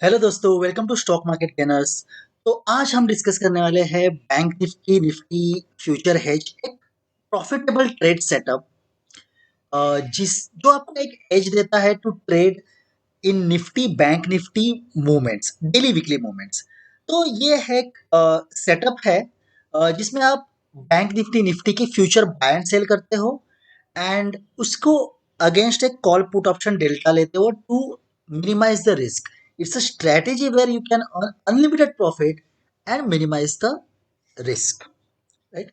Hello दोस्तों, welcome to stock market gainers. तो आज हम डिस्कस करने वाले हैं bank Nifty Nifty future hedge, एक प्रॉफिटेबल ट्रेड सेटअप जिस जो आपको एक एज देता है to trade in Nifty bank Nifty movements, daily weekly movements. तो ये है एक सेटअप है जिसमें आप बैंक निफ्टी निफ्टी की फ्यूचर बाय एंड सेल करते हो एंड उसको अगेंस्ट एक कॉल पुट ऑप्शन डेल्टा लेते हो to minimize the risk. It's a strategy where you can earn unlimited profit and minimise the risk, right.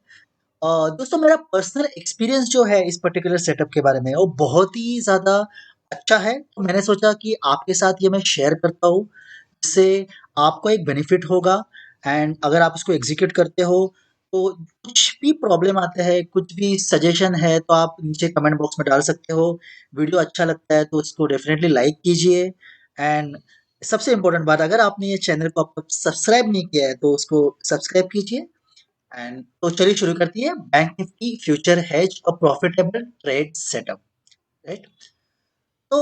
दोस्तों, मेरा personal experience जो है इस पर्टिकुलर सेटअप के बारे में वो बहुत ही ज़्यादा अच्छा है, तो मैंने सोचा कि आपके साथ ये मैं शेयर करता हूँ, जिससे आपको एक बेनिफिट होगा। एंड अगर आप उसको एग्जीक्यूट करते हो तो कुछ भी प्रॉब्लम आते हैं, कुछ भी सजेशन है तो आप नीचे कमेंट बॉक्स में डाल सकते हो। वीडियो अच्छा लगता है तो उसको डेफिनेटली लाइक कीजिए। एंड सबसे इम्पोर्टेंट बात, अगर आपने ये चैनल को अब तक सब्सक्राइब नहीं किया है तो उसको सब्सक्राइब कीजिए। एंड तो चलिए शुरू करती है बैंक निफ्टी फ्यूचर हेज और प्रॉफिटेबल ट्रेड सेटअप, राइट। तो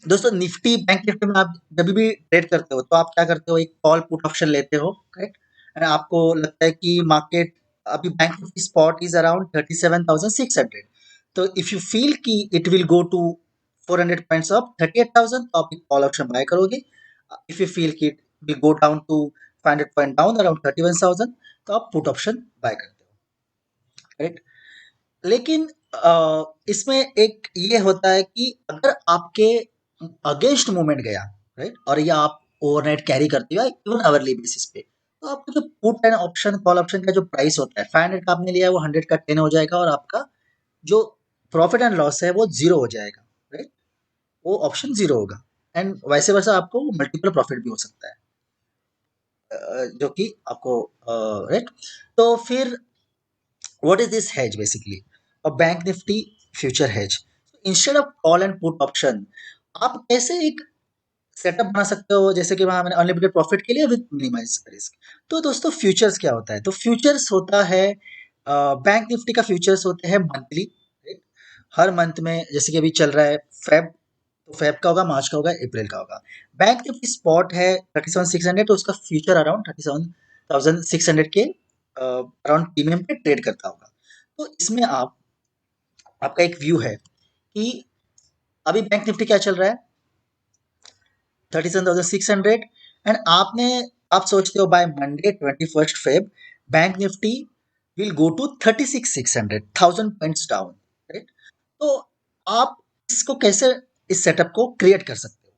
दोस्तों, निफ्टी बैंक निफ्टी में आप जब भी ट्रेड करते हो तो आप क्या करते हो, एक कॉल पुट ऑप्शन लेते हो, राइट। एंड आपको लगता है कि मार्केट अभी bank Nifty spot is around 37,600। तो इफ यू फील कि it will go to 400 points up 38,000, तो आप एक कॉल ऑप्शन बाय करोगे। इफ यू फील कि it will go down to 500 point down around 31,000, तो आप पुट ऑप्शन बाय करते हो, राइट। लेकिन इसमें एक ये होता है कि अगर आपके अगेंस्ट मूवमेंट गया, राइट, और ये आप ओवरनाइट कैरी करते हो इवन अवरली बेसिस पे, तो आपका जो put and option call option का जो प्राइस होता है 500 का आपने लिया है वो 100 का 10 हो जाएगा, और आपका जो प्रॉफिट एंड लॉस है वो जीरो हो जाएगा, राइट। वो ऑप्शन जीरो होगा। एंड वैसे वैसे आपको मल्टीपल प्रॉफिट भी हो सकता है, जो कि आपको, राइट। तो फिर what is this hedge basically? A bank nifty future hedge. Instead of call and put option, आप कैसे एक सेटअप बना सकते हो जैसे कि वहां मैंने अनलिमिटेड प्रॉफिट के लिए विद मिनिमाइज रिस्क। तो दोस्तों, फ्यूचर्स क्या होता है? तो फ्यूचर्स होता है, बैंक निफ्टी का फ्यूचर्स होते हैं मंथली। हर मंथ में जैसे कि अभी चल रहा है फेब, तो फेब का होगा, मार्च का होगा, अप्रैल का होगा। बैंक निफ्टी स्पॉट है 37,600, तो उसका फ्यूचर अराउंड 37,600 के अराउंड प्रीमियम पे ट्रेड करता होगा। तो इसमें आप आपका एक व्यू है कि अभी बैंक निफ्टी क्या चल रहा है, 37,600। एंड आप सोचते हो by Monday 21 Feb bank Nifty will go to 36,600, 1000 points down, right. तो आप इसको कैसे, इस सेटअप को क्रिएट कर सकते हो?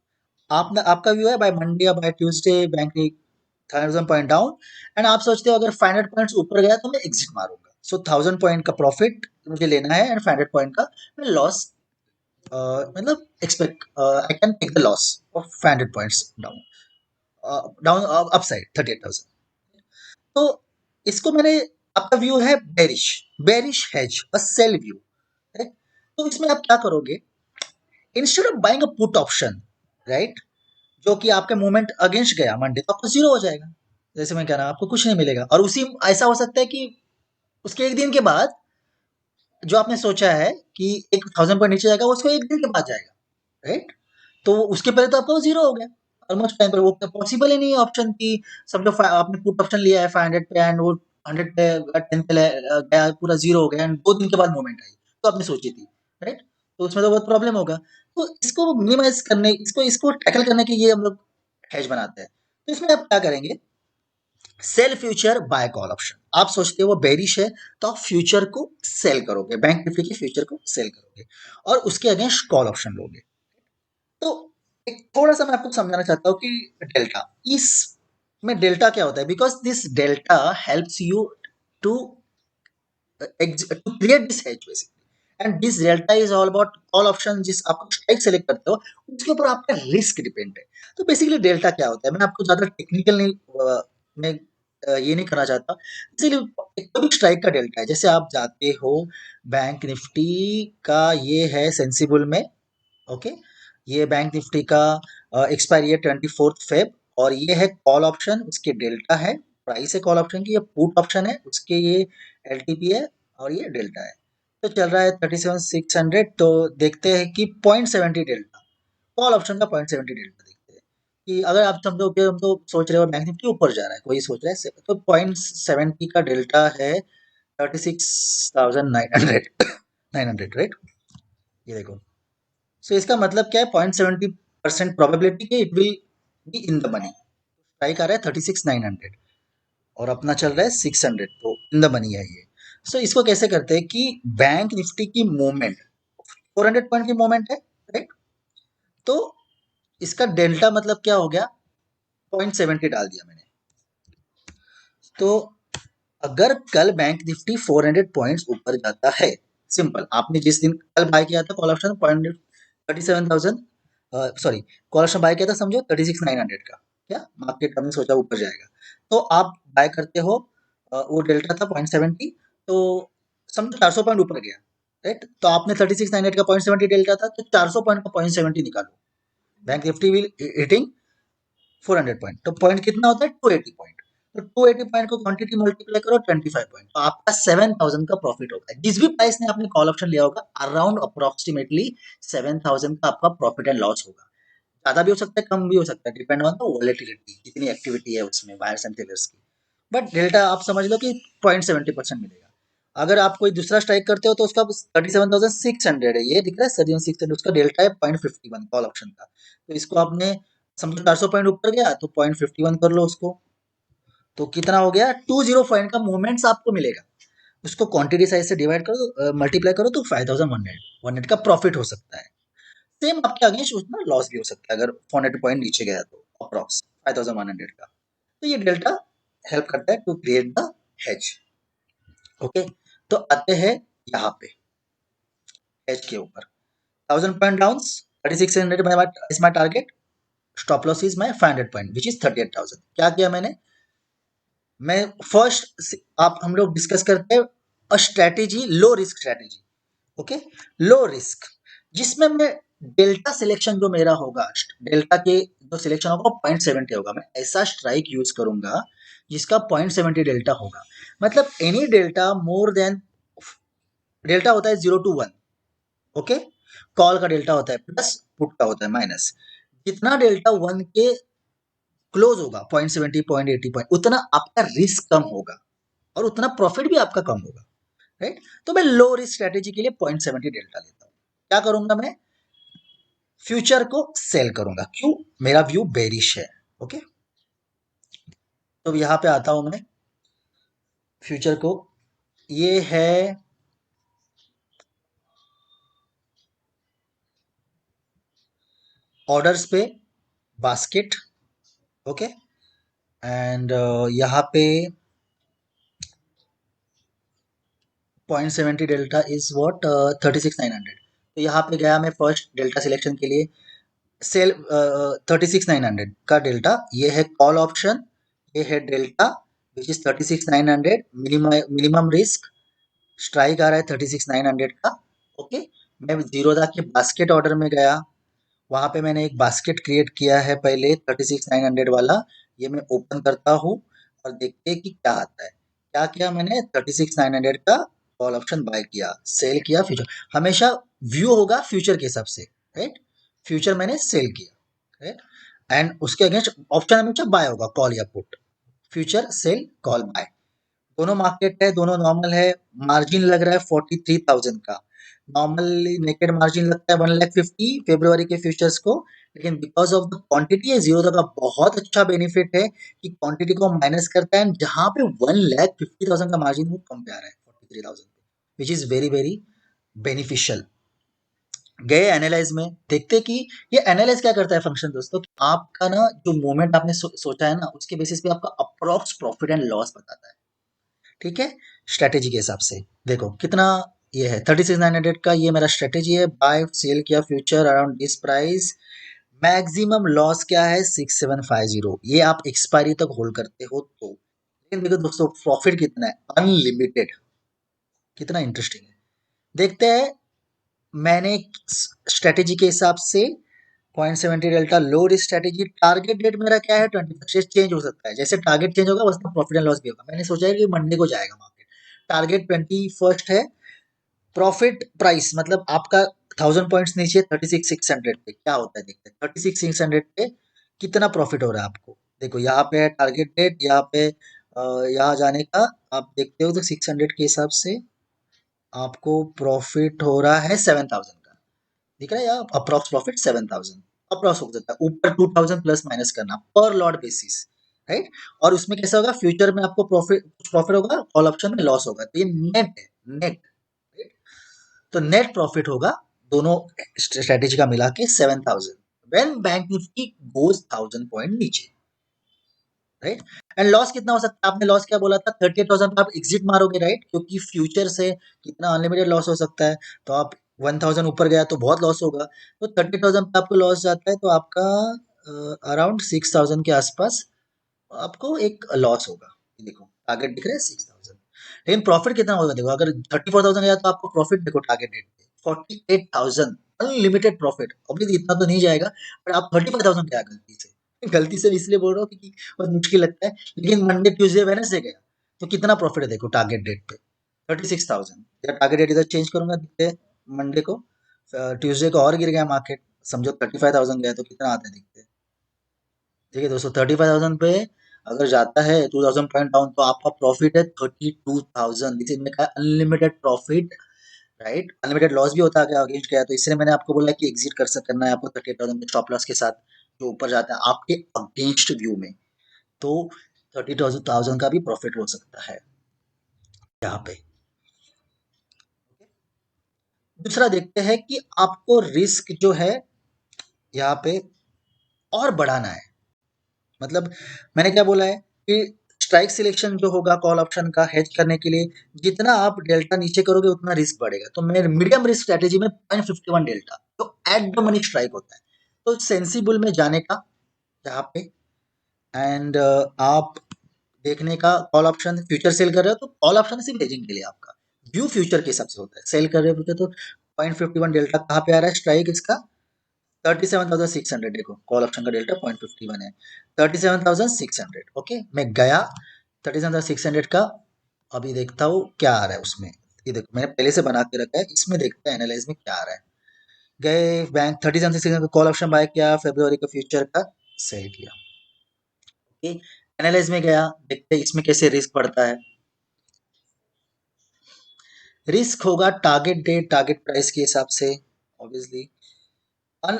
आपका व्यू है बाय मंडे या by Tuesday bank 1000 point down, and आप सोचते हो अगर 500 पॉइंट्स ऊपर गया तो मैं एग्जिट मारूंगा, सो 1000 पॉइंट का प्रॉफिट मुझे लेना है एंड 500 पॉइंट का मैं लॉस, मतलब expect I can take the loss of 500 points down upside 38,000। तो इसको मैंने, आपका व्यू है bearish, bearish hedge a sell view, right. तो इसमें आप क्या करोगे, instead of buying a put option, right, जो कि आपके मूवमेंट अगेंस्ट गया मंडे, तो आपको जीरो हो जाएगा। जैसे मैं कह रहा हूं आपको कुछ नहीं मिलेगा, और उसी ऐसा हो सकता है कि उसके एक दिन के बाद जो आपने सोचा है कि एक 1000 पॉइंट नीचे जाएगा, वो उसको एक दिन के बाद जाएगा, राइट। तो उसके पहले तो आपका जीरो हो गया ऑलमोस्ट टाइम पर। वो पॉसिबल ही नहीं है ऑप्शन की, समझो आपने पुट ऑप्शन लिया है 500 पे एंड वो 100 पे 10 पे गया, पूरा जीरो हो गया एंड 2 दिन के बाद मूवमेंट आई, तो आपने सोची थी, राइट। तो उसमें तो बहुत प्रॉब्लम होगा। तो इसको मिनिमाइज करने, इसको इसको टैकल करने के लिए हम लोग हेज बनाते हैं। तो इसमें आप क्या करेंगे, sell future buy call option. आप सोचते हो वो बेरिश है, तो आप फ्यूचर को सेल करोगे, बैंक निफ्टी के फ्यूचर को सेल करोगे और उसके अगेंस्ट कॉल ऑप्शन लोगे। तो एक थोड़ा-सा मैं आपको समझाना चाहता हूँ कि डेल्टा, इस में डेल्टा क्या होता है? Because this delta helps you to to create this hedge basically, and this delta is all about call option. जिस आप स्ट्राइक सेलेक्ट करते हो, उसके ऊपर आपका रिस्क डिपेंड है। तो बेसिकली डेल्टा क्या होता है? मैं आपको ज़्यादा टेक्निकल नहीं, मैं ये नहीं करना चाहता। इसीलिए एक तो भी स्ट्राइक का डेल्टा है, जैसे आप जाते हो बैंक निफ्टी का, ये है सेंसिबल में, ओके। ये बैंक निफ्टी का एक्सपायरी है 24 फेब, और ये है कॉल ऑप्शन, उसके डेल्टा है, प्राइस है कॉल ऑप्शन की, ये पुट ऑप्शन है उसके, ये एलटीपी है, और ये डेल्टा है। तो चल रहा है 37,600, तो देखते हैं कि 0.70 डेल्टा, कॉल ऑप्शन का 0.70 डेल्टा देखते हैं। कि अगर आप समझो कि हम तो सोच रहे हो बैंक निफ्टी ऊपर जा रहा है, कोई सोच रहा है तो 0.70 का डेल्टा है 36,900 900 राइट। ये देखो, सो इसका मतलब क्या है, 0.70% प्रोबेबिलिटी कि it will be in the money. Strike आ रहा है 36,900 और अपना चल रहा है 600, तो इन द मनी है ये। सो इसको कैसे करते हैं कि बैंक निफ्टी की मूवमेंट 400 पॉइंट की मूवमेंट है, राइट। तो इसका डेल्टा मतलब क्या हो गया, 0.70 डाल दिया मैंने। तो अगर कल बैंक निफ्टी 400 पॉइंट्स ऊपर जाता है, सिंपल, आपने जिस दिन कल बाय किया था call option 37,000, sorry, call option buy किया था समझो 36,900 का, क्या मार्केट हमने सोचा ऊपर जाएगा, तो आप बाय करते हो, वो डेल्टा था 0.70, तो समझो 400 पॉइंट ऊपर गया, राइट। तो आपने 36,900 का 0.70 डेल्टा था, तो 400 पॉइंट का 0.70 निकालो, bank Nifty will hitting 400 point, तो पॉइंट कितना होता है 280 पॉइंट। तो 280 पॉइंट को क्वांटिटी मल्टीप्लाई करो 25 पॉइंट, तो आपका 7,000 का प्रॉफिट होगा। जिस भी प्राइस ने आपने कॉल ऑप्शन लिया होगा अराउंड अप्रोक्सीमेटली 7,000 का आपका प्रॉफिट एंड लॉस होगा। ज्यादा भी हो सकता है, कम भी हो सकता है, डिपेंड ऑन द वॉलेटिलिटी, कितनी एक्टिविटी है उसमें बायर्स एंड सेलर्स की। बट डेल्टा आप समझ लो कि 0.70% मिलेगा। अगर आप कोई दूसरा स्ट्राइक करते हो तो उसका 37,600 है, ये दिख रहा है 37,600, उसका डेल्टा है 0.51 कॉल ऑप्शन का। तो इसको आपने समझो 400 पॉइंट ऊपर गया तो 0.51 कर लो उसको, तो कितना हो गया 20 पॉइंट का मूवमेंट्स आपको मिलेगा। उसको क्वांटिटी साइज से डिवाइड करो, मल्टीप्लाई करो, तो 5,100 का प्रॉफिट हो सकता है। सेम आपके अगेंस्ट उतना लॉस भी हो सकता है अगर 400 पॉइंट नीचे गया तो अप्रॉक्स 5,100 का। तो ये डेल्टा हेल्प करता है to create the hedge. Okay, तो आते हैं यहाँ पे हेज के ऊपर। 1,000 point down, 3600 is my target, stop loss is my 500 point which is 38,000। क्या किया मैंने, मैं फर्स्ट, आप हम लोग डिस्कस करते हैं अ स्ट्रेटेजी, लो risk strategy. Okay, low risk, जिसमें मैं डेल्टा सिलेक्शन जो मेरा होगा, डेल्टा के जो सिलेक्शन होगा 0.70 होगा, मैं ऐसा स्ट्राइक यूज करूंगा जिसका 0.70 डेल्टा होगा। मतलब any delta more than, delta होता है 0 to 1, ओके, कॉल का डेल्टा होता है प्लस, पुट का होता है माइनस। जितना डेल्टा 1 के क्लोज होगा 0.70 0.80 पॉइंट, उतना आपका रिस्क कम होगा और उतना प्रॉफिट भी आपका कम होगा, राइट। तो मैं लो रिस्क स्ट्रेटेजी के लिए 0.70 डेल्टा लेता हूँ। क्या करूंगा मैं, फ्यूचर को सेल करूंगा, क्यों, मेरा व्यू बेरिश है। ओके, तो यहां पे आता हूं मैं फ्यूचर को, ये है ऑर्डर्स पे बास्केट। ओके, एंड यहाँ पे 0.70 डेल्टा इज व्हाट 36,900। तो यहाँ पे गया मैं फर्स्ट डेल्टा सिलेक्शन के लिए, सेल 36,900 का डेल्टा, ये है कॉल ऑप्शन, ये है delta which is 36,900, minimum risk, strike आ रहा है 36,900 का। ओके, मैं जीरोधा के बास्केट ऑर्डर में गया, वहां पे मैंने एक बास्केट क्रिएट किया है पहले 36,900 वाला, ये मैं ओपन करता हूँ और देखते हैं कि क्या आता है। क्या किया मैंने, 36,900 का कॉल ऑप्शन बाय किया, सेल किया फ्यूचर, हमेशा व्यू होगा फ्यूचर के हिसाब से, राइट। फ्यूचर मैंने सेल किया, राइट, एंड उसके अगेंस्ट ऑप्शन हमेशा बाय होगा, कॉल या put, future sell call buy, दोनों मार्केट है, दोनों नॉर्मल है। मार्जिन लग रहा है 43,000 का, नॉर्मली नेकेड मार्जिन लगता है 1,50,000 फरवरी के फ्यूचर्स को, लेकिन बिकॉज ऑफ द क्वांटिटी है जीरो का बहुत अच्छा बेनिफिट है कि क्वांटिटी को माइनस करता है, जहां पे 1,50,000 का मार्जिन वो कम पे आ रहा है 43,000, which is very very beneficial. गए एनालाइज में, देखते कि ये एनालाइज क्या करता है फंक्शन दोस्तों, कि आपका ना जो मूवमेंट आपने सोचा है ना, उसके बेसिस पे आपका अप्रॉक्स प्रॉफिट एंड लॉस बताता है, ठीक है, स्ट्रेटेजी के हिसाब से। देखो कितना ये है 36,900 का, ये मेरा स्ट्रेटेजी है, बाय सेल किया future around this price, maximum loss क्या है 6,750, ये आप एक्सपायरी तक होल्ड करते हो तो। लेकिन देखो दोस्तों प्रॉफिट कितना है, अनलिमिटेड, कितना इंटरेस्टिंग है, देखते हैं। मैंने स्ट्रेटेजी के हिसाब से 0.70 delta low risk strategy, target date मेरा क्या है 21, चेंज हो सकता है, जैसे टारगेट चेंज होगा वैसे प्रॉफिट एंड लॉस भी होगा। मैंने सोचा है कि मंडे को जाएगा मार्केट, टारगेट 21 है, प्रॉफिट प्राइस मतलब आपका 1,000 पॉइंट्स नीचे 36,600 पे क्या होता है देखते हैं, 36,600 पे कितना प्रॉफिट हो रहा है आपको। देखो यहाँ पे है टारगेट डेट, यहाँ पे यहाँ जाने का आप देखते हो तो 600 के हिसाब से आपको प्रॉफिट हो रहा है 7000 का। दिख रहा है यहाँ अप्रॉक्स प्रॉफिट 7000 अप्रॉक्स हो सकता है, ऊपर 2000 प्लस माइनस करना पर लॉट बेसिस, राइट। और उसमें कैसा होगा, फ्यूचर में आपको प्रॉफिट होगा, कॉल ऑप्शन में लॉस होगा, तो ये नेट है, नेट। तो नेट प्रॉफिट होगा दोनों स्ट्रेटेजी का मिला के 7000 when bank Nifty goes 1000 point नीचे, राइट। एंड लॉस कितना हो सकता है, आपने लॉस क्या बोला था, 38,000 पे आप एग्जिट मारोगे, राइट, क्योंकि फ्यूचर से कितना अनलिमिटेड लॉस हो सकता है। तो आप 1000 ऊपर गया तो बहुत लॉस होगा, तो 30,000 पे आपको लॉस जाता है तो आपका अराउंड 6000 के आसपास आपको एक लॉस होगा। देखो टारगेट दिख रहा है 6000, लेकिन प्रॉफिट कितना होगा, देखो अगर 34,000 गया तो आपको प्रॉफिट देखो टारगेट डेट पे 48,000 अनलिमिटेड प्रॉफिट। ऑब्वियसली इतना तो नहीं जाएगा, पर आप 35,000 गया गलती से, गलती से इसलिए बोल रहा हूँ क्योंकि बहुत मुश्किल लगता है, लेकिन मंडे ट्यूसडे वेडनेसडे गया तो कितना प्रॉफिट है देखो टारगेट डेट पे 36,000। या टारगेट डेट इधर चेंज करूंगा, दिखते मंडे को, ट्यूसडे को और गिर गया मार्केट, समझो 35,000 गया तो कितना आता है दिखते। ठीक है दोस्तों, 35,000 पे अगर जाता है 2000 पॉइंट डाउन तो आपका प्रॉफिट है 32,000। This is unlimited profit, right. Unlimited loss भी होता है अगर अगेंस्ट गया तो, इसलिए मैंने आपको बोला कि एग्जिट कर सकते करना है आपको 38,000 के स्टॉप लॉस के साथ, जो ऊपर जाता है आपके अगेंस्ट व्यू में, तो 30,000 का भी प्रॉफिट हो सकता है यहाँ पे। दूसरा देखते हैं कि आपको रिस्क जो है यहाँ पे और बढ़ाना है, मतलब मैंने क्या बोला है कि स्ट्राइक सिलेक्शन जो होगा कॉल ऑप्शन का हेज करने के लिए, जितना आप डेल्टा नीचे करोगे उतना रिस्क बढ़ेगा। तो मैं मीडियम रिस्क स्ट्रेटेजी में 0.51 डेल्टा तो एट द मनी स्ट्राइक होता है, तो सेंसिबल में जाने का यहाँ पे। एंड आप देखने का कॉल ऑप्शन फ्यूचर सेल कर रहे हो तो कॉल ऑप्शन सिर्फ हेजिंग के लिए आपका व्यू फ्यूचर के हिसाब से होता है। सेल कर रहे हो तो 0.51 डेल्टा कहाँ पे आ रहा है स्ट्राइक इसका, 37,600। देखो कॉल ऑप्शन का डेल्टा 0.51 है, 37,600। ओके मैं गया 37,600 का, अभी देखता हूँ क्या आ रहा है उसमें। ये देखो मैंने पहले से बना के रखा है, इसमें देखते हैं एनालाइज में क्या आ रहा है। गए बैंक 37,600 का कॉल ऑप्शन बाय किया, फेब्रुवरी का फ्यूचर का सेल किया। ओके एनालाइज में गया, देखते हैं इसमें कैसे रिस्क बढ़ता है। रिस्क होगा टारगेट डेट टारगेट प्राइस के हिसाब से, ऑब्वियसली। अन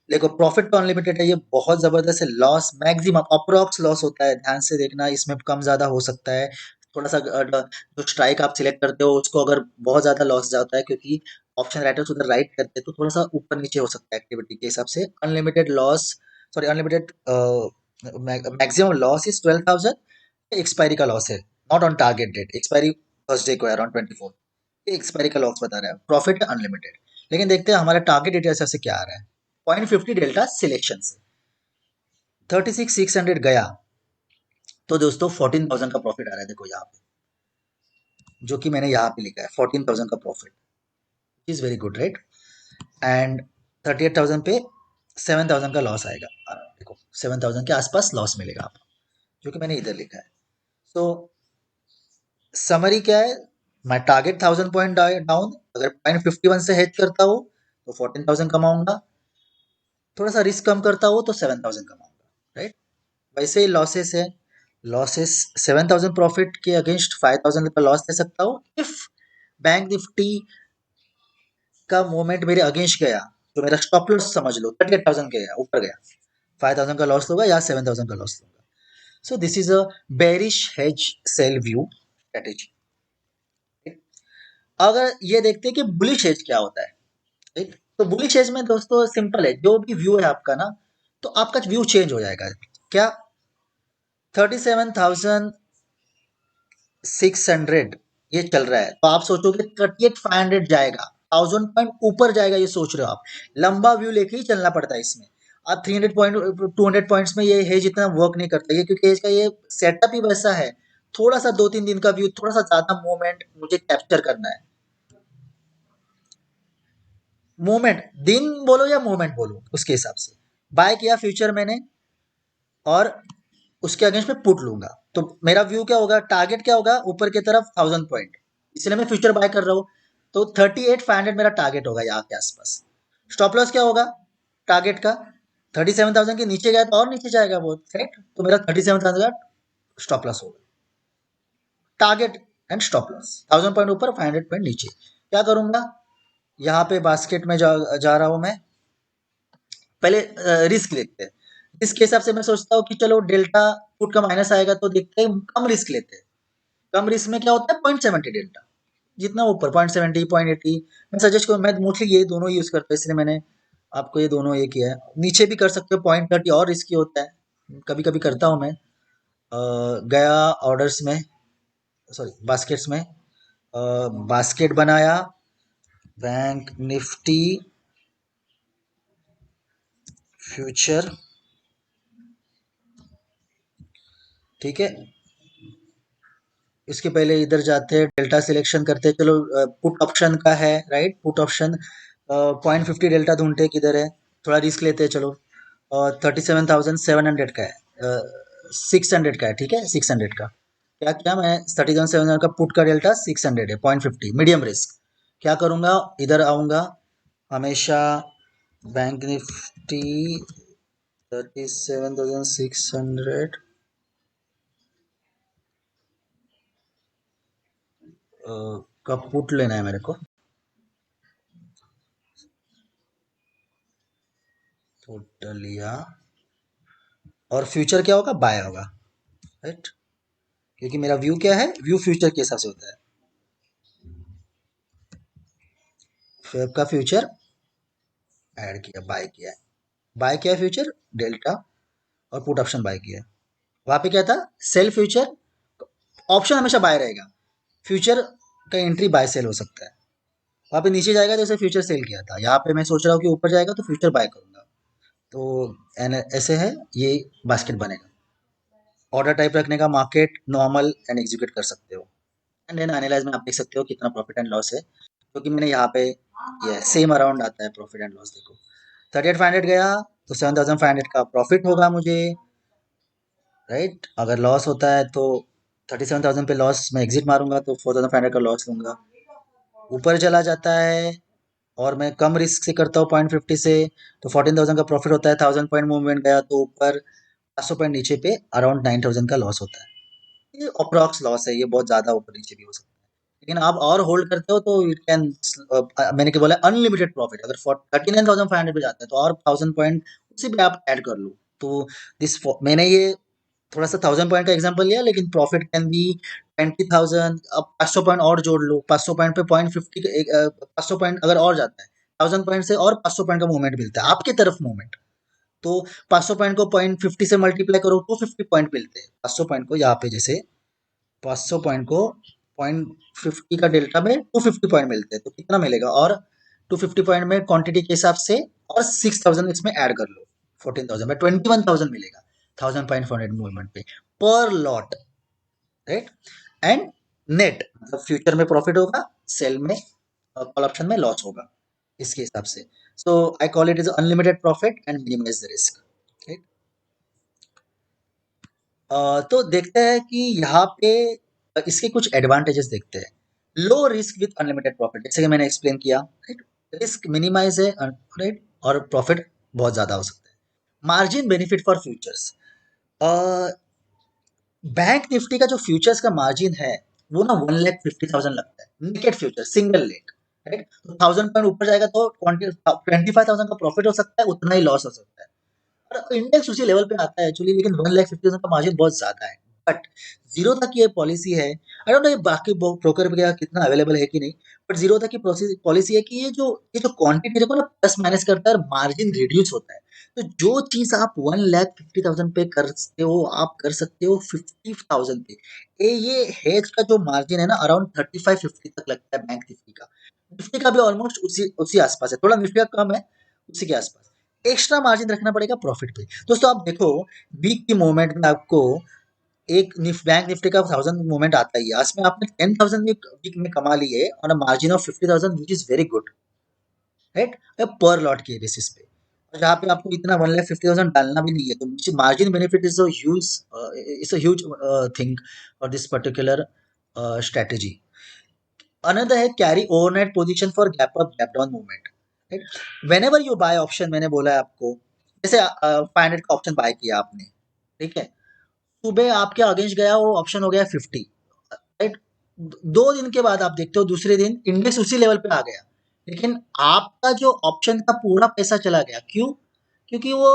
देखो प्रॉफिट तो अनलिमिटेड है, ये बहुत जबरदस्त है। लॉस मैक्सिमम अप्रोक्स लॉस होता है, ध्यान से देखना, इसमें कम ज्यादा हो सकता है थोड़ा सा। जो स्ट्राइक आप सिलेक्ट करते हो उसको अगर बहुत ज्यादा लॉस जाता है, क्योंकि ऑप्शन राइटर्स उधर राइट करते हैं तो थोड़ा सा ऊपर नीचे हो सकता है एक्टिविटी के हिसाब से। Unlimited loss, sorry unlimited maximum loss is 12,000। Expiry का लॉस है, not on target date, expiry first day को अराउंड 24, एक्सपायरी का लॉस बता रहा है, प्रॉफिट है अनलिमिटेड। लेकिन देखते हैं हमारा टारगेट डेट ऐसा से क्या आ रहा है। 0.50 डेल्टा सिलेक्शन से 36,600 गया तो दोस्तों 14,000 का प्रॉफिट आ रहा है, देखो यहाँ पे जो कि मैंने यहाँ पे लिखा है 14,000 का profit is very good, right. And 38,000 पे 7,000 का लॉस आएगा, देखो 7,000 के आसपास लॉस मिलेगा आपको, जो कि मैंने इधर लिखा है। सो समरी क्या है, मैं टारगेट 1000 पॉइंट डाउन, अगर 0.51 से हेज करता हूँ तो 14,000 कमाऊंगा, थोड़ा सा रिस्क कम करता हूँ तो 7,000 कमाऊंगा, राइट। वैसे ही लॉसेस है, लॉसेस 7,000 प्रॉफिट के अगेंस्ट 5,000 का लॉस दे सकता हूँ इफ बैंक निफ्टी का मूवमेंट मेरे अगेंस्ट गया, तो मेरा स्टॉप लॉस समझ लो 38,000 गया ऊपर गया, 5,000 का लॉस लूंगा या 7,000 का लॉस लूंगा। So this is a bearish hedge sell view strategy. अगर ये देखते हैं कि बुलिश हेज क्या होता है, ठीक, तो बुलिश हेज में दोस्तों सिंपल है, जो भी व्यू है आपका ना, तो आपका व्यू चेंज हो जाएगा। क्या 37,600 ये चल रहा है तो आप सोचोगे 38,500 जाएगा, 1000 पॉइंट ऊपर जाएगा, ये सोच रहे हो आप। लंबा व्यू लेके ही चलना पड़ता है इसमें। आप 300 पॉइंट 200 पॉइंट्स में ये हेज इतना वर्क नहीं करता, ये क्योंकि हेज का ये सेटअप ही वैसा है। थोड़ा सा 2-3 दिन का व्यू, थोड़ा सा ज्यादा मूवमेंट मुझे कैप्चर करना है। मूवमेंट दिन बोलो या मूवमेंट बोलो, उसके हिसाब से बाय किया फ्यूचर मैंने, और उसके अगेंस्ट में पुट लूंगा, तो मेरा व्यू क्या होगा, टारगेट क्या होगा ऊपर की तरफ 1000 पॉइंट, इसलिए मैं फ्यूचर बाय कर रहा हूँ। तो 38,500 मेरा टारगेट होगा यहाँ के आसपास। स्टॉप लॉस क्या होगा टारगेट का, 37,000 के नीचे गया तो और नीचे जाएगा बहुत, राइट? तो मेरा 37,000 का स्टॉप लॉस होगा, target and stop loss. 1000 point ऊपर, 500 पॉइंट नीचे। क्या करूंगा, यहाँ पे बास्केट में जा रहा हूं मैं। पहले रिस्क लेते हैं। रिस्क के हिसाब से मैं सोचता हूँ कि चलो डेल्टा फुट का माइनस आएगा तो देखते हैं, कम रिस्क लेते हैं। कम रिस्क में क्या होता है, 0.70 डेल्टा, जितना ऊपर 0.70 0.80। मैं सजेस्ट करूँ, मैं मोस्टली ये दोनों यूज करता हूँ, इसलिए मैंने आपको ये दोनों ये किया है। नीचे भी कर सकते हो, 0.30 और रिस्की होता है, कभी कभी करता हूँ मैं। गया ऑर्डर्स में, सॉरी बास्केट्स में, बास्केट बनाया, बैंक निफ्टी फ्यूचर, ठीक है। इसके पहले इधर जाते हैं, डेल्टा सिलेक्शन करते हैं, चलो पुट ऑप्शन का है, राइट? पुट ऑप्शन 0.50 डेल्टा ढूंढते हैं किधर है, थोड़ा रिस्क लेते हैं, चलो। 37,700 का है, 600 का है, ठीक है, 600 का। क्या किया मैं, 37,700 का पुट का डेल्टा 600 है, 0.50 मीडियम रिस्क। क्या करूंगा, इधर आऊंगा हमेशा, बैंक निफ्टी 37,600 का पुट लेना है मेरे को। पुट लिया, और फ्यूचर क्या होगा, बाय होगा, राइट? क्योंकि मेरा व्यू क्या है, व्यू फ्यूचर के हिसाब से होता है। फेब का फ्यूचर ऐड किया, बाय किया, बाय किया फ्यूचर डेल्टा, और पुट ऑप्शन बाय किया। वहां पे क्या था, सेल फ्यूचर, ऑप्शन हमेशा बाय रहेगा, फ्यूचर का एंट्री बाय सेल हो सकता है। वहां पे नीचे जाएगा जैसे फ्यूचर सेल किया था, यहाँ पे मैं सोच रहा हूँ कि ऊपर जाएगा तो फ्यूचर बाय करूंगा। तो ऐसे है ये बास्केट बनेगा। ऑर्डर टाइप रखने का, मार्केट, नॉर्मल एंड एग्जीक्यूट कर सकते हो। एंड देन एनालाइज में आप देख सकते हो कितना प्रॉफिट एंड लॉस है, क्योंकि मैंने यहाँ पे ये सेम अराउंड आता है प्रॉफिट एंड लॉस। देखो 38,500 गया तो 7,500 का प्रॉफिट होगा मुझे, राइट? अगर लॉस होता है तो 37,000 पे लॉस, मैं एग्जिट मारूंगा तो 4,500 का लॉस लूंगा। ऊपर चला जाता है और मैं कम रिस्क से करता हूँ 0.50 से, तो 14,000 का प्रॉफिट होता है। 1000 पॉइंट मूवमेंट गया तो ऊपर, 500 पॉइंट नीचे पे अराउंड 9,000 का लॉस होता है। ये अप्रॉक्स लॉस है, ये बहुत ज्यादा ऊपर नीचे भी हो सकता है। लेकिन आप और होल्ड करते हो तो इट कैन, मैंने क्या बोला, अनलिमिटेड प्रॉफिट। अगर 39,500 पे जाता है तो और 1000 पॉइंट उसी पे आप ऐड कर लो। तो दिस, मैंने ये थोड़ा सा 1000 पॉइंट का एग्जांपल लिया, लेकिन प्रॉफिट कैन बी 20,000। अब 500 पॉइंट और जोड़ लो, 500 पॉइंट पे 0.50, 500 पॉइंट अगर और जाता है, 1000 पॉइंट से और 500 पॉइंट का मूवमेंट मिलता है आपकी तरफ मूवमेंट। तो 500 पॉइंट को 0.50 से मल्टीप्लाई करो, 250 पॉइंट मिलते हैं। 500 पॉइंट को यहाँ पे जैसे 500 पॉइंट को 0.50 का डेल्टा में 250 पॉइंट मिलते हैं, तो कितना मिलेगा? और 250 पॉइंट में क्वांटिटी के हिसाब से और 6,000 इसमें ऐड कर लो, 14,000 में 21,000 मिलेगा 1000 पॉइंट 400 मूवमेंट पे पर लॉट, राइट? एंड नेट मतलब फ्यूचर में प्रॉफिट होगा, सेल में, कॉल ऑप्शन में लॉस होगा, इसके हिसाब से। So I call it is unlimited profit and minimise the risk. तो देखते हैं कि यहाँ पे इसके कुछ एडवांटेजेस देखते हैं। Low risk with unlimited profit, जैसे कि मैंने एक्सप्लेन किया, राइट? रिस्क मिनिमाइज है, राइट? और प्रॉफिट बहुत ज्यादा हो सकता है। Margin benefit for futures, bank Nifty का जो फ्यूचर्स का मार्जिन है वो ना 1,50,000 लगता है, naked future single leg, right? तो 1000 पॉइंट ऊपर जाएगा तो 25,000 का प्रॉफिट हो सकता है, उतना ही लॉस हो सकता है। और इंडेक्स उसी लेवल पे आता है एक्चुअली, लेकिन 1,50,000 का मार्जिन बहुत ज्यादा है। बट जीरो तक ये पॉलिसी है, आई डोंट नो ये बाकी ब्रोकर वगैरह कितना अवेलेबल है कि नहीं, बट जीरो तक की पॉलिसी है कि ये जो क्वांटिटी को ना प्लस माइनस करता है और मार्जिन रिड्यूस होता है। तो जो चीज आप 1,50,000 पे कर सकते हो, आप कर सकते हो 50,000 पे। ये हेज का जो मार्जिन है ना, अराउंड 35-50 तक लगता है बैंक निफ्टी का। निफ्टी का भी ऑलमोस्ट उसी उसी आसपास है, थोड़ा निफ्टी का कम है, उसी के आसपास। एक्स्ट्रा मार्जिन रखना पड़ेगा प्रॉफिट पे। दोस्तों आप देखो, वीक की मूवमेंट में आपको एक बैंक निफ्टी का 1000 मूवमेंट आता ही है, इसमें आपने 10,000 वीक में कमा लिए on a margin of 50,000, which is very good, right? पर लॉट के बेसिस पे। और जहाँ पे आपको इतना 1,50,000 डालना भी नहीं है, तो margin benefit is huge thing for this particular strategy. Another है carry overnight position for gap up gap down movement, right? Whenever you buy option, मैंने बोला है आपको, जैसे 500 का ऑप्शन बाय किया आपने, ठीक है, सुबह आपके अगेंस्ट गया, वो ऑप्शन हो गया 50, राइट? 2 दिन के बाद आप देखते हो दूसरे दिन इंडेक्स उसी लेवल पे आ गया, लेकिन आपका जो ऑप्शन का पूरा पैसा चला गया, क्यों? क्योंकि वो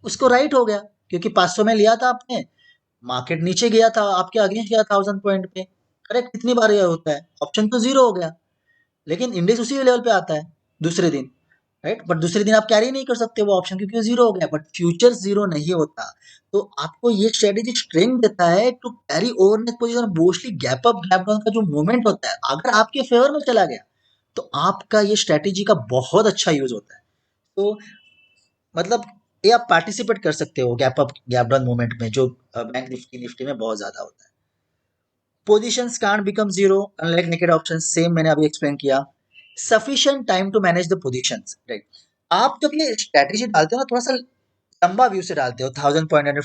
उसको राइट हो गया, क्योंकि 500 में लिया था आपने, मार्केट नीचे गया था, आपके अगेंस्ट गया 1000 पॉइंट पे, करेक्ट? कितनी बार ये होता है, ऑप्शन तो जीरो हो गया, लेकिन इंडेक्स उसी लेवल पे आता है दूसरे दिन, राइट? बट दूसरे दिन आप कैरी नहीं कर सकते वो ऑप्शन, क्योंकि जीरो हो गया, बट फ्यूचर जीरो नहीं होता। तो आपको ये स्ट्रेटेजी स्ट्रेंथ देता है to carry overnight position, mostly gap up gap down का जो मूवमेंट होता है, अगर आपके फेवर में चला गया तो आपका ये स्ट्रेटेजी का बहुत अच्छा यूज होता है। तो मतलब ये आप पार्टिसिपेट कर सकते हो gap up gap down movement में, जो बैंक निफ्टी निफ्टी में बहुत ज्यादा होता है। Positions can't become zero unlike naked option, same मैंने अभी एक्सप्लेन किया। Sufficient time to manage the positions, right? आप जब ये स्ट्रेटेजी डालते हो ना, थोड़ा सा लंबा व्यू से डालते हो, 1000 पॉइंट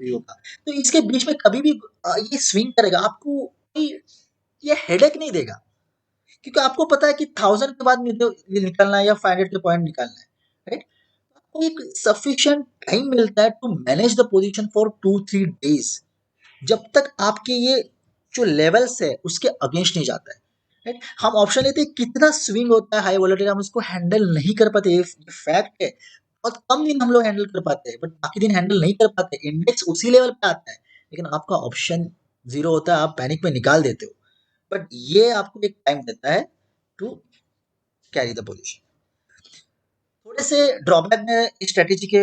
व्यू का, तो इसके बीच में कभी भी ये स्विंग करेगा, आपको ये हेडेक नहीं देगा, क्योंकि आपको पता है कि 1000 के बाद मुझे ये निकलना है या 500 के पॉइंट निकालना है, राइट? आपको एक सफिशिएंट टाइम मिलता है to manage the position for 2-3 days, जब तक आपके ये जो लेवल्स है उसके अगेंस्ट नहीं जाता है, राइट? हम ऑप्शन लेते हैं, कितना स्विंग होता है हाई वोलेटिलिटी, हम उसको हैंडल नहीं कर पाते, ये फैक्ट है। बहुत कम दिन हम लोग हैंडल कर पाते हैं, बट बाकी दिन हैंडल नहीं कर पाते, इंडेक्स उसी लेवल पे आता है, लेकिन आपका ऑप्शन जीरो होता है, आप पैनिक में निकाल देते हो। बट ये आपको एक टाइम देता है टू कैरी द पोजीशन। थोड़े से ड्रॉबैक में इस स्ट्रेटेजी के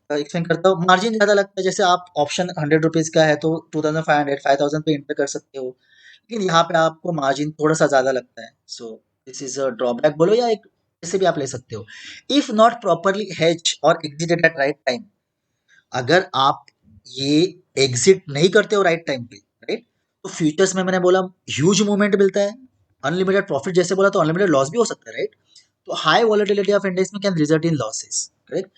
एक्सप्लेन करता हूँ। मार्जिन ज़्यादा लगता है, जैसे आप ऑप्शन 100 रुपीज़ का है तो 2500 5000 पे इंटर कर सकते हो, लेकिन यहाँ पे आपको मार्जिन थोड़ा सा ज़्यादा लगता है। सो दिस इज अ ड्रॉबैक बोलो, या एक ऐसे भी आप ले सकते हो। इफ नॉट प्रॉपरली हेज और एग्जिटेड एट राइट टाइम, अगर आप ये एग्जिट नहीं करते हो राइट टाइम पे, राइट, तो फ्यूचर्स में मैंने बोला ह्यूज मूवमेंट मिलता है, अनलिमिटेड प्रॉफिट जैसे बोला, तो अनलिमिटेड लॉस भी हो सकता है, राइट? तो हाई वॉलेटिलिटी ऑफ इंडेक्स में can result in losses, correct?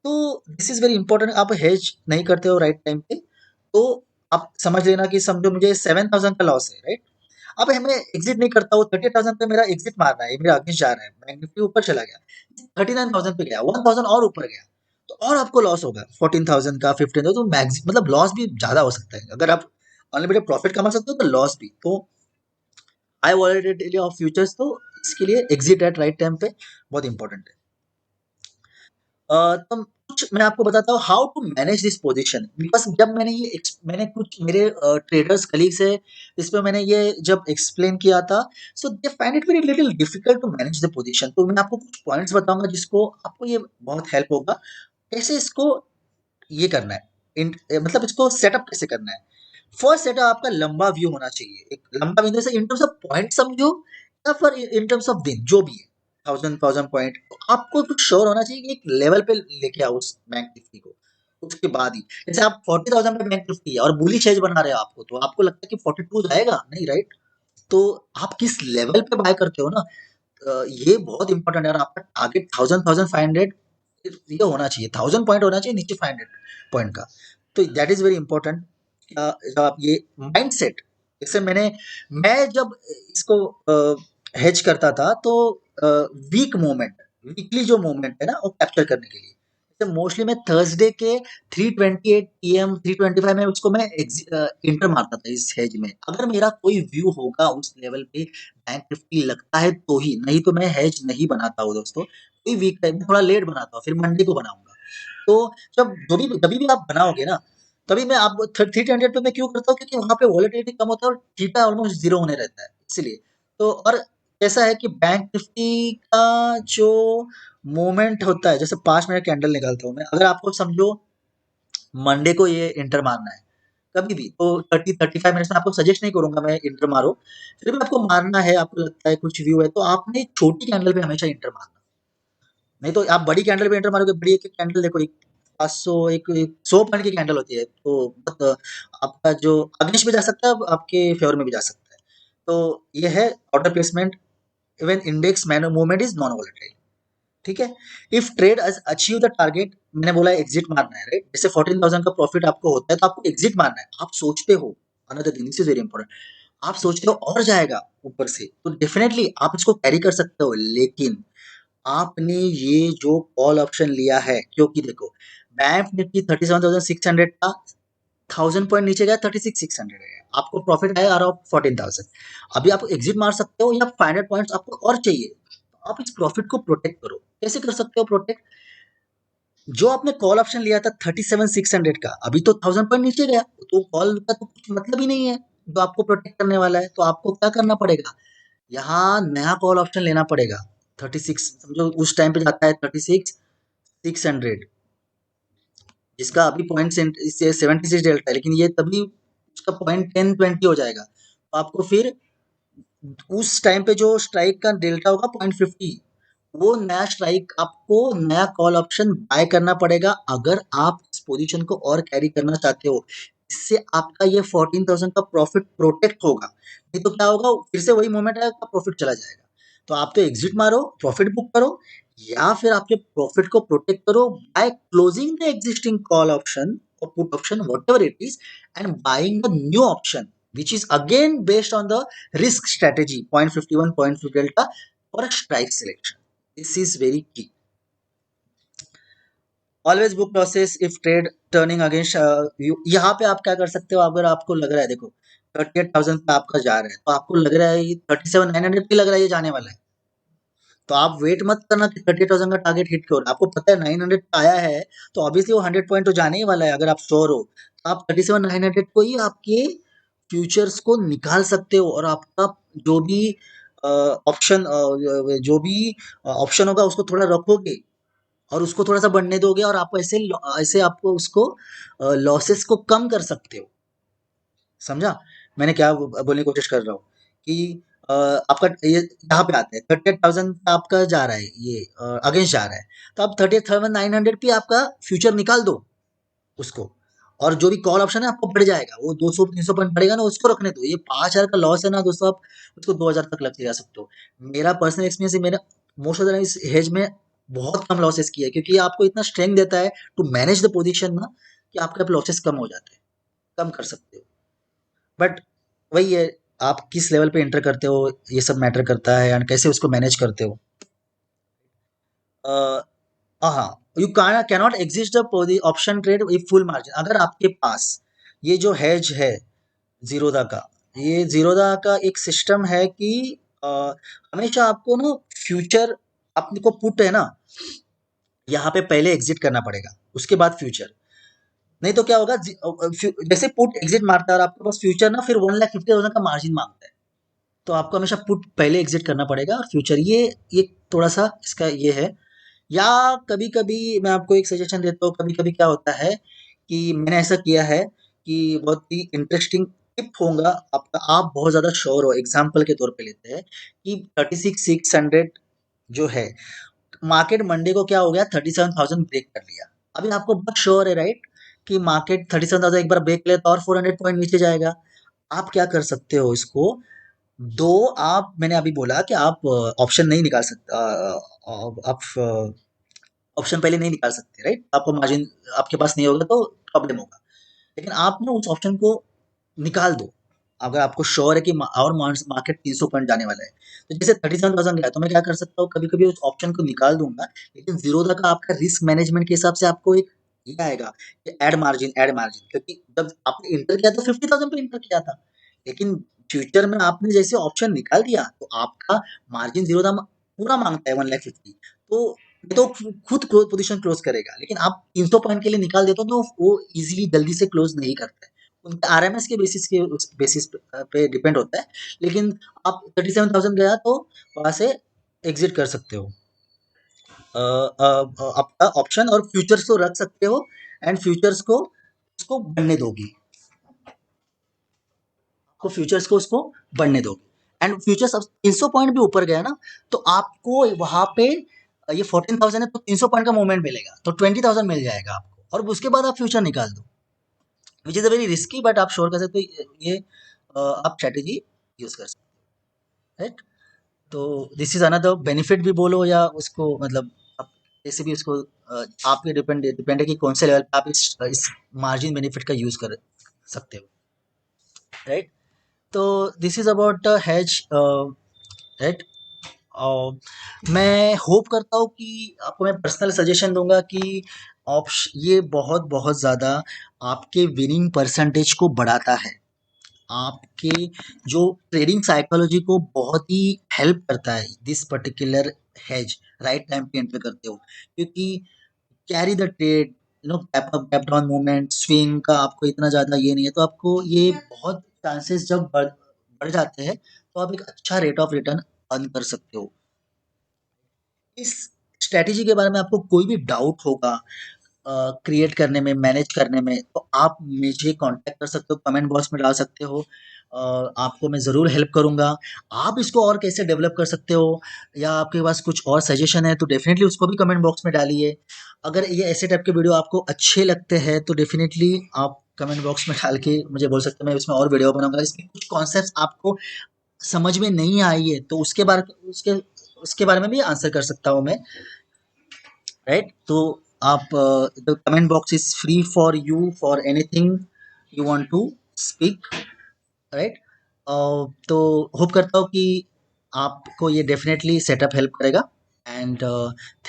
तो दिस इज वेरी इंपॉर्टेंट, आप हेज नहीं करते हो राइट टाइम पे, तो आप समझ लेना कि समझो मुझे 7000 का लॉस है, राइट? अब हमें एग्जिट नहीं करता हूँ, 30,000 पे मेरा एग्जिट मारना है, मेरा अगेंस्ट जा रहा है, बैंक निफ्टी ऊपर चला गया, 39,000 पे गया, 1000 और ऊपर गया, तो और आपको लॉस होगा 14,000 का, 15,000, तो मैक्स मतलब लॉस भी ज्यादा हो सकता है। अगर आप अनलिमिटेड प्रॉफिट कमा सकते हो तो लॉस भी, तो हाई वॉलेटिलिटी ऑफ फ्यूचर्स, तो इसके लिए एग्जिट एट राइट टाइम पे बहुत इंपॉर्टेंट है। तो कुछ मैं आपको बताता हूँ how to manage this position, because जब मैंने कुछ मेरे ट्रेडर्स कलीग्स है, इस पे मैंने ये जब एक्सप्लेन किया था, so they find it very little difficult to manage the position. तो मैं आपको कुछ पॉइंट्स बताऊंगा जिसको आपको ये बहुत हेल्प होगा, कैसे इसको ये करना है, मतलब इसको सेटअप कैसे करना है। फर्स्ट सेटअप आपका लंबा व्यू होना चाहिए, एक लंबा व्यू से इन टर्म्स ऑफ पॉइंट समझो, या फिर इन टर्म्स ऑफ दिन, जो भी है, 1000 पॉइंट, तो आपको कुछ श्योर होना चाहिए कि एक लेवल पे लेके आओ उस बैंक निफ्टी को। उसके बाद ही, जैसे आप 40,000 पे बैंक निफ्टी है और बुलिश एज बना रहे हो आपको, तो आपको लगता है कि 42 जाएगा, नहीं, राइट? तो आप किस लेवल पे बाय करते हो ना, ये बहुत इंपॉर्टेंट है। और आपका टारगेट 1000 1500 ये होना चाहिए, 1000 पॉइंट होना चाहिए, नीचे 500 पॉइंट का। तो दैट इज वेरी इंपॉर्टेंट। जब आप ये माइंड सेट, जैसे मैं जब इसको हेज करता था, तो वीक मोमेंट, वीकली जो मोमेंट है ना, वो कैप्चर करने के लिए, जैसे मोस्टली मैं थर्सडे के 3:28 PM 3:25 में उसको मैं इंटर मारता था इस हेज में। अगर मेरा कोई व्यू होगा उस लेवल पे बैंक निफ्टी लगता है तो ही, नहीं तो मैं हेज नहीं बनाता हूँ दोस्तों। कोई वीक टाइम में थोड़ा लेट बनाता हूँ, फिर मंडे को बनाऊंगा। तो जब भी आप बनाओगे ना, तभी मैं आप 300 पे मैं क्यों करता हूँ, क्योंकि वहां पे वॉलेटिलिटी कम होता है और थीटा ऑलमोस्ट जीरो होने रहता है, इसलिए। तो और ऐसा है कि बैंक निफ्टी का जो मूवमेंट होता है, जैसे 5 मिनट कैंडल निकालता हूँ मैं, अगर आपको समझो मंडे को ये इंटर मारना है कभी भी, तो 30-35 मिनट्स में आपको सजेस्ट नहीं करूंगा मैं इंटर मारो, फिर भी आपको मारना है, आपको लगता है कुछ व्यू है, तो आपने छोटी कैंडल पे हमेशा इंटर मारना, नहीं तो आप बड़ी कैंडल पे एंटर मारोगे, बड़ी एक कैंडल देखो, एक 500, एक 100 पॉइंट की कैंडल होती है, तो आपका जो अगेंस्ट भी जा सकता है, आपके फेवर में भी जा सकता है। तो ये है ऑर्डर प्लेसमेंट, इवन इंडेक्स मैनो मूवमेंट इज नॉन वोलेटाइल, ठीक है। If trade achieve the target, मैंने बोला एग्जिट मारना है, राइट? जैसे 14,000 का प्रॉफिट आपको होता है, तो आपको एग्जिट मारना है। आप सोचते हो, another thing, this is very important, आप सोचते हो और जाएगा ऊपर से, तो डेफिनेटली आप इसको कैरी कर सकते हो, लेकिन आपने ये जो कॉल ऑप्शन लिया है, क्योंकि देखो बैंक निफ्टी 37,600 था, 1000 पॉइंट नीचे गया, 36,600 है, आपको प्रॉफिट आया अराउंड 14,000। अभी आप एग्जिट मार सकते हो या 500 पॉइंट्स आपको और चाहिए, तो आप इस प्रॉफिट को प्रोटेक्ट करो। कैसे कर सकते हो प्रोटेक्ट? जो आपने कॉल ऑप्शन लिया था 37,600 का, अभी तो 1000 पॉइंट नीचे गया, तो कॉल का तो कुछ मतलब ही नहीं है जो आपको प्रोटेक्ट करने वाला है। तो आपको क्या करना पड़ेगा, यहाँ नया कॉल ऑप्शन लेना पड़ेगा। 36 समझो उस टाइम पे जाता है 36,600, जिसका अभी पॉइंट 76 डेल्टा है, लेकिन ये तभी उसका पॉइंट 10-20 हो जाएगा, तो आपको फिर उस टाइम पे जो स्ट्राइक का डेल्टा होगा 0.50, वो नया स्ट्राइक आपको नया कॉल ऑप्शन बाय करना पड़ेगा, अगर आप इस पोजीशन को और कैरी करना चाहते हो। इससे आपका ये 14,000 का प्रॉफिट प्रोटेक्ट होगा, नहीं तो क्या होगा, फिर से वही मोमेंट आएगा, प्रॉफिट चला जाएगा। तो आप तो एग्जिट मारो, प्रॉफिट बुक करो, या फिर आपके प्रॉफिट को प्रोटेक्ट करो by closing the existing call option और put option whatever it is, and buying the new option which is again based on the risk strategy 0.51 0.50 delta for a strike selection. This is very key. Always book losses if trade turning against you. यहाँ पे आप क्या कर सकते हो, अगर आपको लग रहा है, देखो 38,000 पे आपका जा रहा है, तो आपको लग रहा है 37,900 पे लग रहा है ये जाने वाला है, तो आप वेट मत करना कि 38,000 का टारगेट हिट क्यों हो रहा है। आपको पता है 900 पे आया है, तो ऑब्वियसली वो 100 पॉइंट तो जाने ही वाला है, अगर आप श्योर हो, तो आप 37,900 को ही आपके फ्यूचर्स को निकाल सकते हो, और आपका जो भी ऑप्शन जो भी ऑप्शन होगा उसको थोड़ा रखोगे और उसको थोड़ा सा बढ़ने दोगे, और आप ऐसे ऐसे आपको उसको लॉसेस को कम कर सकते हो। समझा मैंने क्या बोलने की कोशिश कर रहा हूँ, कि आपका ये यहाँ पे आता है 38,000 आपका जा रहा है, ये अगेंस्ट जा रहा है, तो आप 38,900 पे आपका फ्यूचर निकाल दो उसको, और जो भी कॉल ऑप्शन है आपको बढ़ जाएगा, वो 200-300 पॉइंट बढ़ेगा ना, उसको रखने दो। ये 5,000 का लॉस है ना दोस्तों, आप उसको 2,000 तक लेके जा सकते हो। मेरा पर्सनल एक्सपीरियंस है, मैंने मोस्ट ऑफ द टाइम इस हेज में बहुत कम लॉसेस किया है, क्योंकि ये आपको इतना स्ट्रेंथ देता है टू मैनेज द पोजीशन ना, कि आपके लॉसेस कम हो जाते हैं, कम कर सकते हो। बट वही है, आप किस लेवल पे एंटर करते हो, ये सब मैटर करता है, एंड कैसे उसको मैनेज करते हो। हाँ, you cannot exist the option trade with full margin. अगर आपके पास ये जो हेज है जीरोधा का, ये जीरोधा का एक सिस्टम है कि अ, हमेशा आपको ना फ्यूचर, आपको पुट है ना, यहाँ पे पहले एग्जिट करना पड़ेगा, उसके बाद फ्यूचर। नहीं तो क्या होगा, जैसे पुट एग्जिट मारता है और आपके पास फ्यूचर ना फिर 1,50,000 का मार्जिन मांगता है, तो आपको हमेशा पुट पहले एग्जिट करना पड़ेगा और फ्यूचर, ये थोड़ा सा इसका ये है। या कभी कभी मैं आपको एक सजेशन देता हूँ, कभी कभी क्या होता है कि मैंने ऐसा किया है कि बहुत ही इंटरेस्टिंग टिप होगा आपका, आप बहुत ज़्यादा श्योर हो, एग्जाम्पल के तौर पे लेते हैं कि 36,600 जो है, मार्केट मंडे को क्या हो गया, 37,000 ब्रेक कर लिया। अभी आपको बहुत श्योर है, राइट, कि मार्केट 37,000 एक बार ब्रेक ले तो और 400 पॉइंट नीचे जाएगा। आप क्या कर सकते हो इसको, दो, आप मैंने अभी बोला कि आप ऑप्शन नहीं निकाल सकते, आप ऑप्शन पहले नहीं निकाल सकते, राइट, आपको मार्जिन आपके पास नहीं होगा तो प्रॉब्लम होगा, लेकिन आप ना उस ऑप्शन को निकाल दो, अगर आपको श्योर है कि और मार्केट 300 पॉइंट जाने वाला है। तो जैसे 37,000 गया, तो मैं क्या कर सकता हूँ, कभी कभी उस ऑप्शन को निकाल दूंगा, लेकिन जीरो तक आपका रिस्क मैनेजमेंट के हिसाब से आपको एक ये आएगा कि एड मार्जिन, क्योंकि जब आपने इंटर किया तो 50,000 पे इंटर किया था, लेकिन फ्यूचर में आपने जैसे ऑप्शन निकाल दिया, तो आपका मार्जिन जीरो था, पूरा मांगता है 1,50,000, तो खुद पोजीशन क्लोज करेगा, लेकिन आप 300 पॉइंट के लिए निकाल देते हो तो वो इजीली जल्दी से क्लोज नहीं करता है, उनके आरएमएस के बेसिस पे डिपेंड होता है, लेकिन आप 37,000 गया तो वहां से एग्जिट कर सकते हो। आपका ऑप्शन और फ्यूचर्स को रख सकते हो, एंड फ्यूचर्स को उसको बनने दोगी, आपको फ्यूचर्स को उसको बढ़ने दोगे, एंड फ्यूचर्स अब 300 पॉइंट भी ऊपर गया ना, तो आपको वहां पे ये 14,000 है तो 300 पॉइंट का मूवमेंट मिलेगा, तो 20,000 मिल जाएगा आपको, और उसके बाद आप फ्यूचर निकाल दो, which is a very risky, but आप श्योर कर सकते हो, ये आप स्ट्रेटेजी यूज कर सकते हो, राइट। तो दिस इज अनदर बेनिफिट भी बोलो, या उसको मतलब आप जैसे भी उसको आप पे डिपेंड डिपेंड है कि कौन से लेवल पे आप इस मार्जिन बेनिफिट का यूज कर सकते हो, राइट। तो this is about the hedge, right. मैं होप करता हूँ कि आपको मैं पर्सनल सजेशन दूंगा कि ये बहुत बहुत ज़्यादा आपके विनिंग परसेंटेज को बढ़ाता है, आपके जो ट्रेडिंग साइकोलॉजी को बहुत ही हेल्प करता है this particular hedge, right time पे एंटर करते हो, क्योंकि carry the trade, tap up tap down movement swing का आपको इतना ज़्यादा ये नहीं है, तो आपको ये बहुत चांसेस जब बढ़ बढ़ जाते हैं तो आप एक अच्छा रेट ऑफ रिटर्न अर्न कर सकते हो। इस स्ट्रैटेजी के बारे में आपको कोई भी डाउट होगा क्रिएट करने में, मैनेज करने में, तो आप मुझे कांटेक्ट कर सकते हो, कमेंट बॉक्स में डाल सकते हो। आपको मैं ज़रूर हेल्प करूँगा। आप इसको और कैसे डेवलप कर सकते हो या आपके पास कुछ और सजेशन है तो डेफ़िनेटली उसको भी कमेंट बॉक्स में डालिए। अगर ये ऐसे टाइप के वीडियो आपको अच्छे लगते हैं तो डेफ़िनेटली आप कमेंट बॉक्स में डाल के मुझे बोल सकते हैं, मैं इसमें और वीडियो बनाऊँगा। इसमें कुछ कॉन्सेप्ट्स आपको समझ में नहीं आई है तो उसके उसके बारे में भी आंसर कर सकता हूँ मैं, राइट? तो आप the comment box is free for you for anything you want to speak, right? तो होप करता हूँ कि आपको ये डेफिनेटली सेटअप हेल्प करेगा and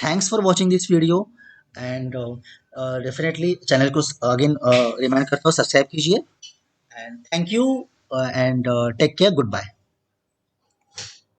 thanks for watching this video and definitely channel को अगेन रिमाइंड करता हूँ सब्सक्राइब कीजिए and thank you and take care, good bye.